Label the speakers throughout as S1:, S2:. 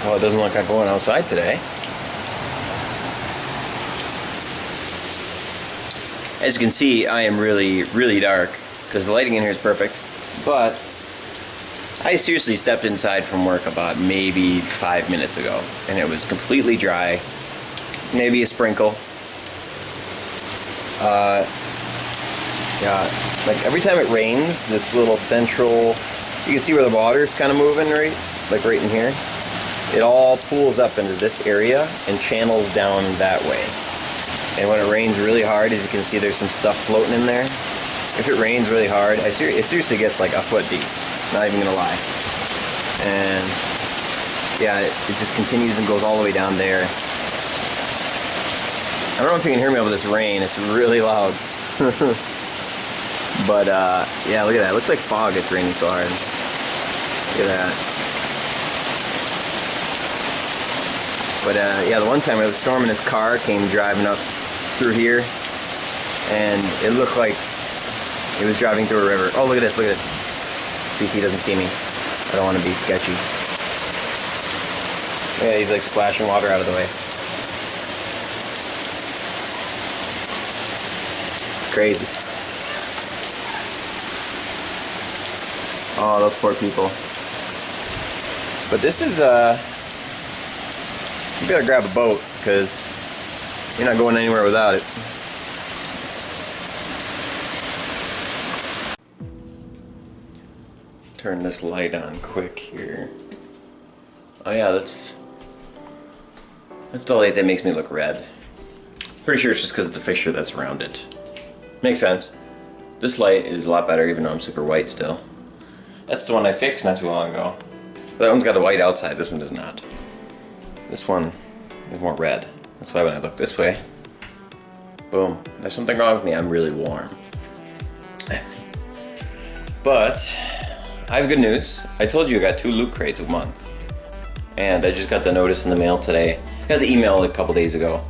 S1: Well, it doesn't look like going outside today. As you can see, I am really, really dark because the lighting in here is perfect. But I seriously stepped inside from work about maybe 5 minutes ago, and it was completely dry. Maybe a sprinkle. Yeah, like every time it rains, this little central, you can see where the water is kind of moving, right? Like right in here. It all pools up into this area and channels down that way. And when it rains really hard, as you can see, there's some stuff floating in there. If it rains really hard, it seriously gets like a foot deep. Not even gonna lie. And yeah, it just continues and goes all the way down there. I don't know if you can hear me over this rain. It's really loud. But yeah, look at that. It looks like fog. It's raining so hard. Look at that. But yeah, the one time it was storming, his car came driving up through here, and it looked like it was driving through a river. Oh, look at this, look at this. See if he doesn't see me. I don't want to be sketchy. Yeah, he's like splashing water out of the way. It's crazy. Oh, those poor people. But this is, you better grab a boat, because you're not going anywhere without it. Turn this light on quick here. Oh yeah, that's the light that makes me look red. Pretty sure it's just because of the fixture that's around it. Makes sense. This light is a lot better, even though I'm super white still. That's the one I fixed not too long ago. That one's got a white outside, this one does not. This one is more red. That's why when I look this way, boom, there's something wrong with me. I'm really warm. But I have good news. I told you I got 2 loot crates a month. And I just got the notice in the mail today. I got the email a couple days ago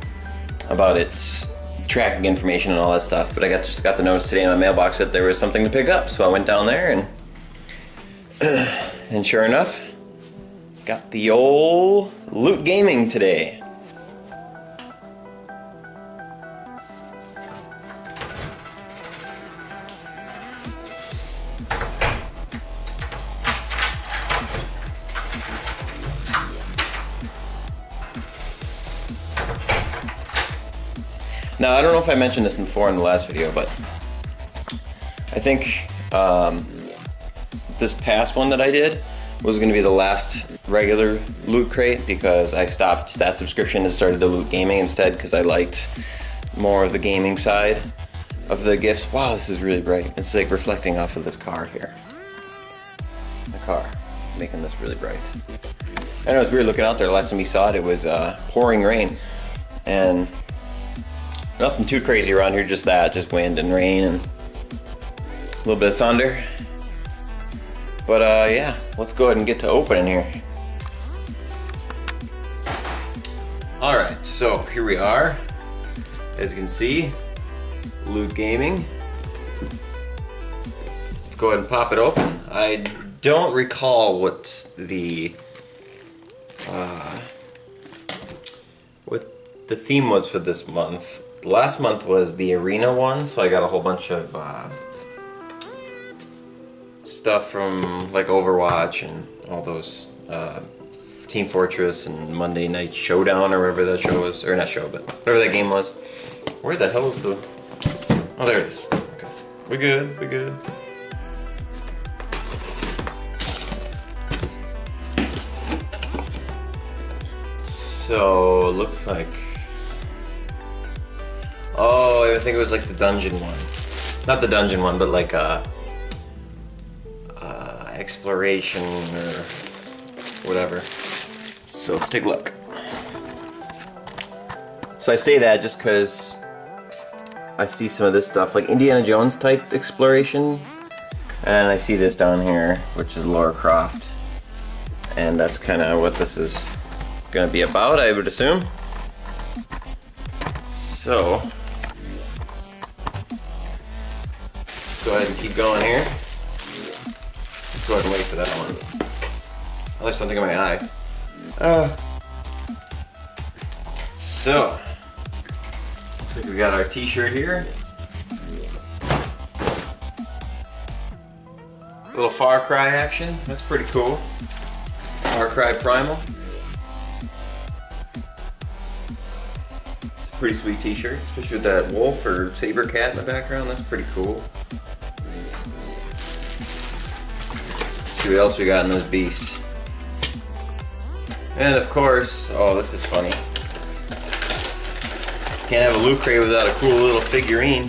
S1: about its tracking information and all that stuff. But I just got the notice today in my mailbox that there was something to pick up. So I went down there and sure enough, got the old Loot Gaming today. Now, I don't know if I mentioned this before in the last video, but I think this past one that I did was going to be the last regular Loot Crate because I stopped that subscription and started the Loot Gaming instead because I liked more of the gaming side of the gifts. Wow, this is really bright. It's like reflecting off of this car here. The car, making this really bright. I know it's weird looking out there. Last time we saw it, it was pouring rain. And nothing too crazy around here, just that, just wind and rain and a little bit of thunder. But yeah, let's go ahead and get to opening here. Alright, so here we are. As you can see, Loot Gaming. Let's go ahead and pop it open. I don't recall what the theme was for this month. Last month was the arena one, so I got a whole bunch of stuff from like Overwatch and all those Team Fortress and Monday Night Showdown or whatever that show was, or not show, but whatever that game was. Where the hell is the... Oh, there it is. Okay. We're good, we're good. So, looks like... Oh, I think it was like the dungeon one. Not the dungeon one, but like exploration or whatever. So let's take a look. So I say that just because I see some of this stuff, like Indiana Jones type exploration, and I see this down here, which is Lara Croft, and that's kind of what this is going to be about, I would assume. So let's go ahead and keep going here. Let's go ahead and wait for that one. Oh, there's something in my eye. So looks like we got our t-shirt here. Little Far Cry action. That's pretty cool. Far Cry Primal. It's a pretty sweet t-shirt, especially with that wolf or saber cat in the background. That's pretty cool. Let's see what else we got in those beasts. And of course, oh, this is funny. Can't have a loot crate without a cool little figurine.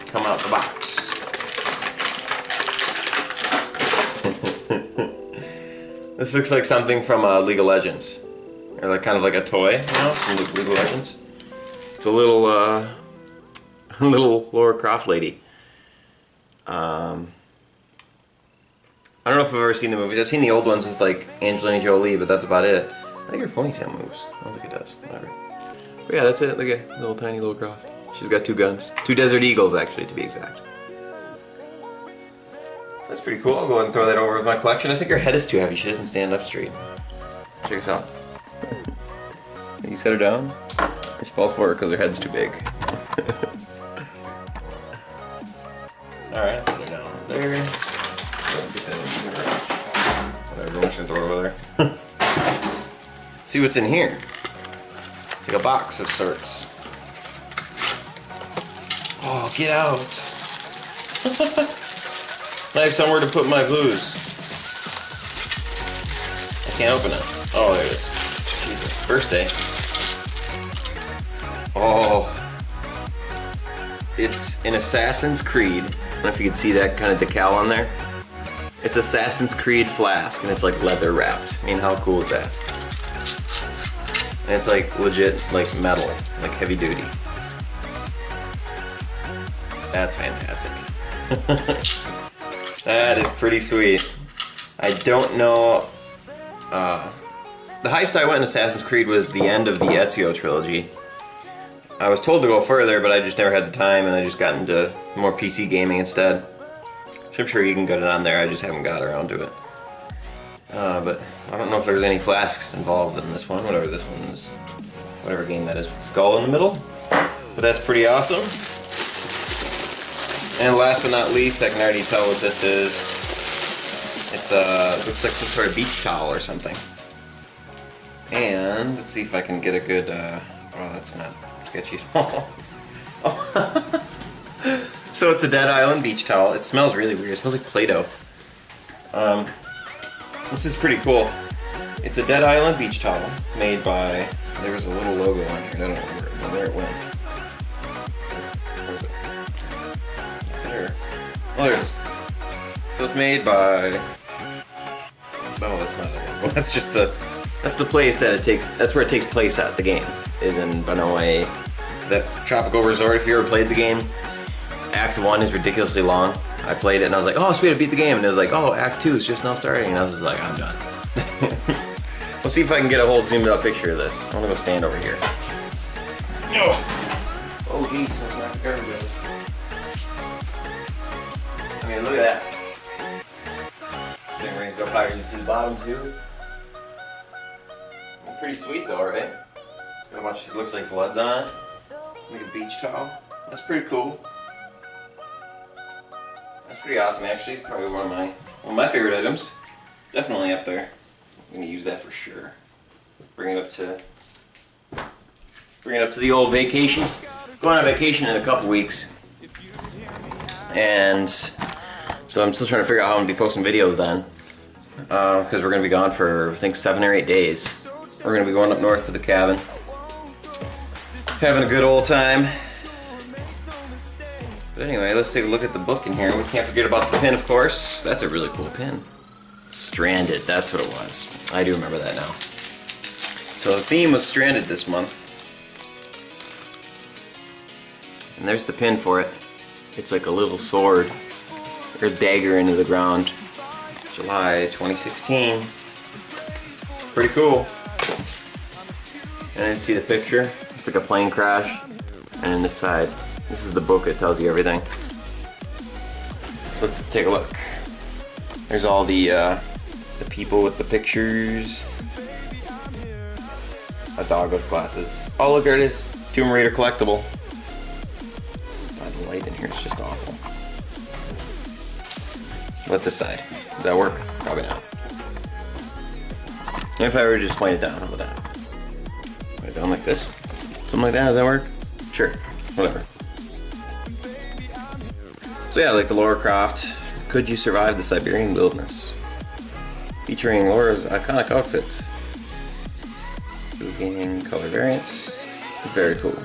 S1: Come out the box. This looks like something from League of Legends, or like kind of like a toy, you know, from League of Legends. It's a little, little Lara Croft lady. I don't know if I've ever seen the movies. I've seen the old ones with like Angelina Jolie, but that's about it. I think her ponytail moves. I don't think it does. Whatever. But yeah, that's it. Look at little tiny Lara Croft. She's got 2 guns. 2 Desert Eagles, actually, to be exact. So that's pretty cool. I'll go ahead and throw that over with my collection. I think her head is too heavy. She doesn't stand up straight. Check us out. You set her down. She falls forward because her head's too big. Alright, I set her down there. Whatever, I'm just gonna throw it over there. See what's in here. It's like a box of sorts. Oh, get out! I have somewhere to put my blues. I can't open it. Oh, there it is. Jesus, first day. Oh. It's an Assassin's Creed. I don't know if you can see that kind of decal on there. It's Assassin's Creed flask, and it's like leather wrapped. I mean, how cool is that? And it's like legit, like metal, like heavy duty. That's fantastic. That is pretty sweet. I don't know. The heist I went in Assassin's Creed was the end of the Ezio trilogy. I was told to go further, but I just never had the time, and I just got into more PC gaming instead. So I'm sure you can get it on there, I just haven't got around to it. But I don't know if there's any flasks involved in this one, whatever this one is. Whatever game that is with the skull in the middle. But that's pretty awesome. And last but not least, I can already tell what this is. It's looks like some sort of beach towel or something. And let's see if I can get a good, oh, that's not sketchy. So it's a Dead Island beach towel. It smells really weird. It smells like Play-Doh. This is pretty cool. It's a Dead Island beach towel made by, there was a little logo on here. I don't know where it went. Where is it? There. Oh, there it is. So it's made by, oh, that's not it. Well, that's just the, that's the place that it takes, that's where it takes place at, the game. Is in Banoi, that tropical resort. If you ever played the game, Act 1 is ridiculously long. I played it and I was like, oh sweet, I beat the game. And it was like, oh, Act 2 is just now starting. And I was just like, I'm done. Let's see if I can get a whole zoomed out picture of this. I want to go stand over here. Oh, oh geez, that's not the garbage. I mean, look at that. Thing raised up higher. You see the bottom too? Pretty sweet though, right? It's got a bunch, it looks like blood's on it. Like a beach towel. That's pretty cool. That's pretty awesome actually. It's probably one of my favorite items. Definitely up there. I'm gonna use that for sure. Bring it up to the old vacation. Going on vacation in a couple weeks. And so I'm still trying to figure out how I'm gonna be posting videos then. Because we're gonna be gone for I think 7 or 8 days. We're gonna be going up north to the cabin. Having a good old time. But anyway, let's take a look at the book in here. We can't forget about the pin, of course. That's a really cool pin. Stranded, that's what it was. I do remember that now. So the theme was Stranded this month. And there's the pin for it. It's like a little sword or dagger into the ground. July 2016. Pretty cool. And I see the picture. It's like a plane crash. And on this side, this is the book that tells you everything. So let's take a look. There's all the people with the pictures. A dog with glasses. Oh, look, there it is. Tomb Raider collectible. God, the light in here is just awful. Let this side. Does that work? Probably not. And if I were to just point it down, how about that? Point it down like this? Something like that, does that work? Sure, whatever. So yeah, like the Lara Croft, Could You Survive the Siberian Wilderness? Featuring Laura's iconic outfits. Gaining color variants. Very cool.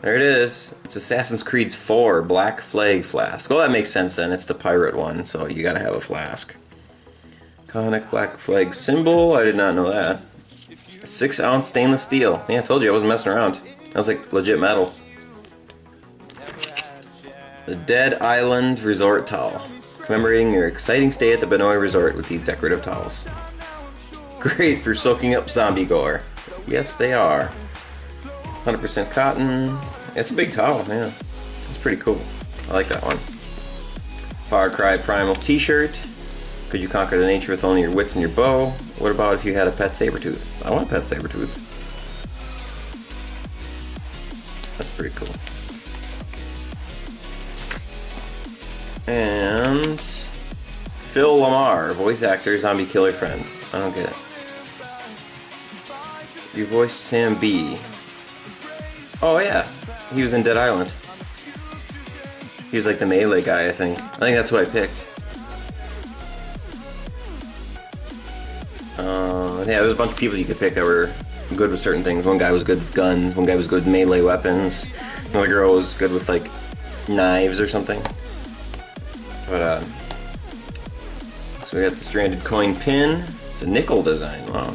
S1: There it is. It's Assassin's Creed 4 Black Flag Flask. Well, that makes sense then. It's the pirate one, so you gotta have a flask. Iconic Black Flag symbol. I did not know that. 6-ounce stainless steel. Yeah, I told you I wasn't messing around. That was like legit metal. The Dead Island Resort Towel. Commemorating your exciting stay at the Benoi Resort with these decorative towels. Great for soaking up zombie gore. Yes, they are. 100% cotton. It's a big towel, yeah. It's pretty cool. I like that one. Far Cry Primal t-shirt. Could you conquer the nature with only your wits and your bow? What about if you had a pet saber-tooth? I want a pet saber-tooth. That's pretty cool. And Phil Lamar, voice actor, zombie killer friend. I don't get it. You voiced Sam B. Oh yeah, he was in Dead Island. He was like the melee guy, I think. I think that's who I picked. Yeah, there's a bunch of people you could pick that were good with certain things. One guy was good with guns, one guy was good with melee weapons, another girl was good with like knives or something. But so we got the Stranded coin pin. It's a nickel design, wow.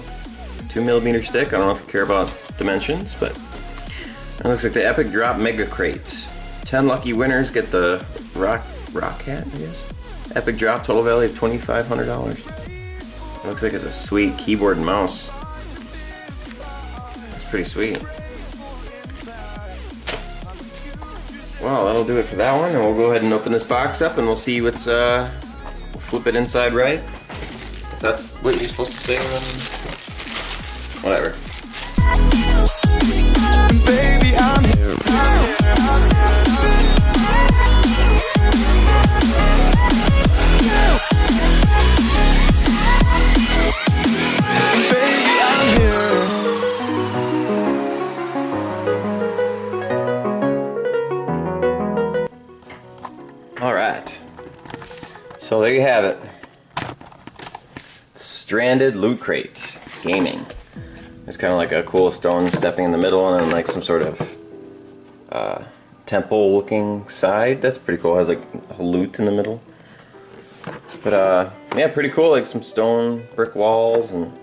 S1: 2mm stick, I don't know if you care about dimensions, but it looks like the Epic Drop Mega Crates. 10 lucky winners get the Rock Hat, I guess. Epic Drop, total value of $2,500. It looks like it's a sweet keyboard and mouse. That's pretty sweet. Well, that'll do it for that one, and we'll go ahead and open this box up and we'll see what's, we'll flip it inside right. If that's what you're supposed to say, then whatever. Baby, I'm here. Baby, I'm here. All right. So there you have it. Stranded Loot Crate Gaming. There's kind of like a cool stone stepping in the middle and then like some sort of temple looking side. That's pretty cool. It has like a loot in the middle. But yeah, pretty cool. Like some stone brick walls, and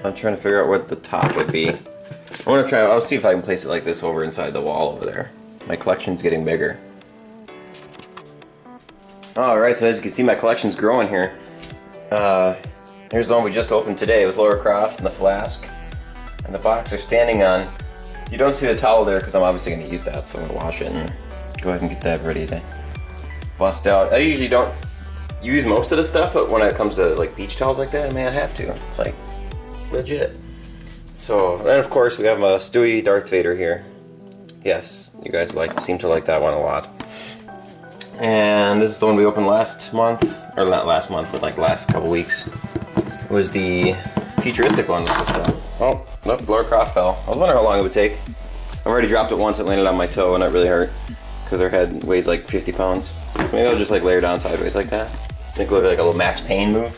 S1: I'm trying to figure out what the top would be. I'll see if I can place it like this over inside the wall over there. My collection's getting bigger. Alright, so as you can see, my collection's growing here. Here's the one we just opened today with Lara Croft and the flask. And the box they're standing on. You don't see the towel there because I'm obviously going to use that, so I'm going to wash it and go ahead and get that ready to bust out. I usually don't use most of the stuff, but when it comes to like beach towels like that, I may have to. It's like legit. So, and of course we have a Stewie Darth Vader here. Yes, you guys seem to like that one a lot. And this is the one we opened last month, or not last month, but like last couple weeks. It was the futuristic one. Oh, nope, Lara Croft fell. I was wondering how long it would take. I've already dropped it once, it landed on my toe and it really hurt because her head weighs like 50 pounds. So maybe I'll just like lay her down sideways like that. I think it'll look like a little Max Payne move.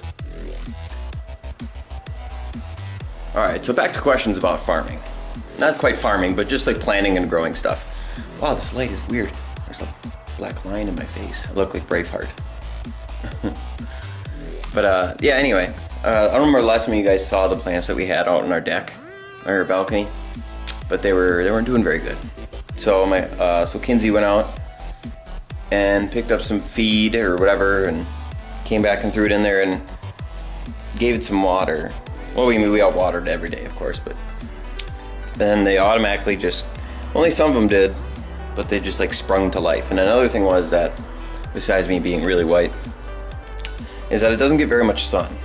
S1: Alright, so back to questions about farming. not quite farming, but just like planting and growing stuff. Wow, this light is weird. There's a black line in my face. I look like Braveheart. But yeah, anyway, I don't remember the last time you guys saw the plants that we had out on our deck, our balcony, but they weren't doing very good. So so Kinsey went out and picked up some feed or whatever, and came back and threw it in there and gave it some water. Well, we all watered every day, of course, but then they automatically just, only some of them did, but they just like sprung to life. And another thing was that, besides me being really white, is that it doesn't get very much sun.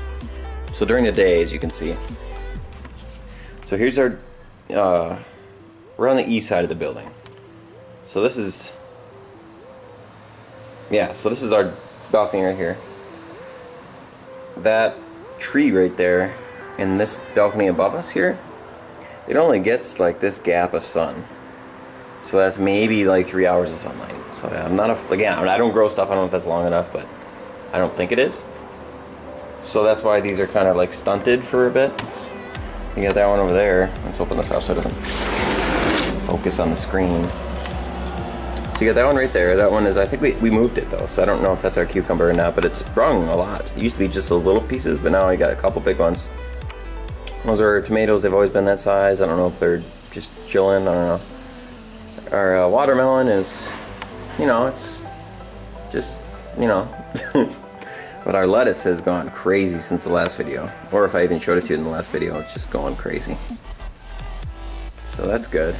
S1: So during the day, as you can see, so here's our, we're on the east side of the building. So this is, yeah, so this is our balcony right here. That tree right there and this balcony above us here, it only gets like this gap of sun. So that's maybe like 3 hours of sunlight. So yeah, I'm not again, I don't grow stuff, I don't know if that's long enough, but I don't think it is. So that's why these are kind of like stunted for a bit. You got that one over there. Let's open this up so it doesn't focus on the screen. So you got that one right there. That one is, I think we moved it though, so I don't know if that's our cucumber or not, but it's sprung a lot. It used to be just those little pieces, but now I got a couple big ones. Those are tomatoes, they've always been that size. I don't know if they're just chilling, I don't know. Our watermelon is, you know, it's just, you know. But our lettuce has gone crazy since the last video. Or if I even showed it to you in the last video, it's just going crazy. So that's good.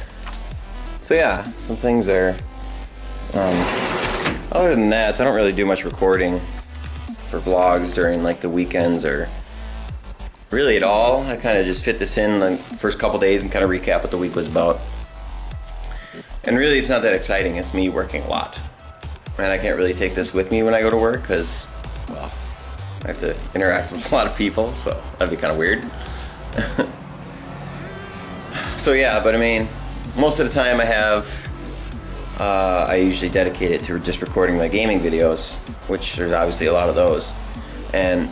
S1: So yeah, some things there. Other than that, I don't really do much recording for vlogs during like the weekends or really at all. I kind of just fit this in the first couple days and kind of recap what the week was about. And really it's not that exciting, it's me working a lot. And I can't really take this with me when I go to work because, well, I have to interact with a lot of people, so that'd be kind of weird. So yeah, but I mean, most of the time I usually dedicate it to just recording my gaming videos, which there's obviously a lot of those. And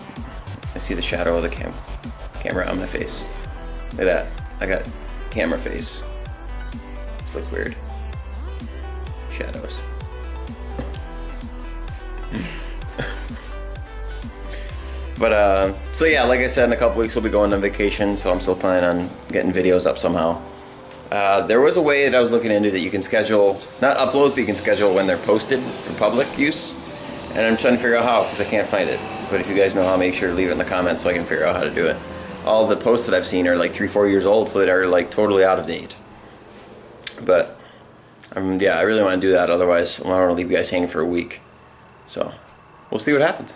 S1: I see the shadow of the camera on my face. Look at that, I got camera face. This looks weird. Shadows. But so yeah, like I said, in a couple weeks we'll be going on vacation, so I'm still planning on getting videos up somehow. There was a way that I was looking into that you can schedule, not uploads, but you can schedule when they're posted for public use. And I'm trying to figure out how, because I can't find it. But if you guys know how, make sure to leave it in the comments so I can figure out how to do it. All the posts that I've seen are like 3-4 years old, so they are like totally out of date. But yeah, I really want to do that, otherwise I don't want to leave you guys hanging for a week. So we'll see what happens.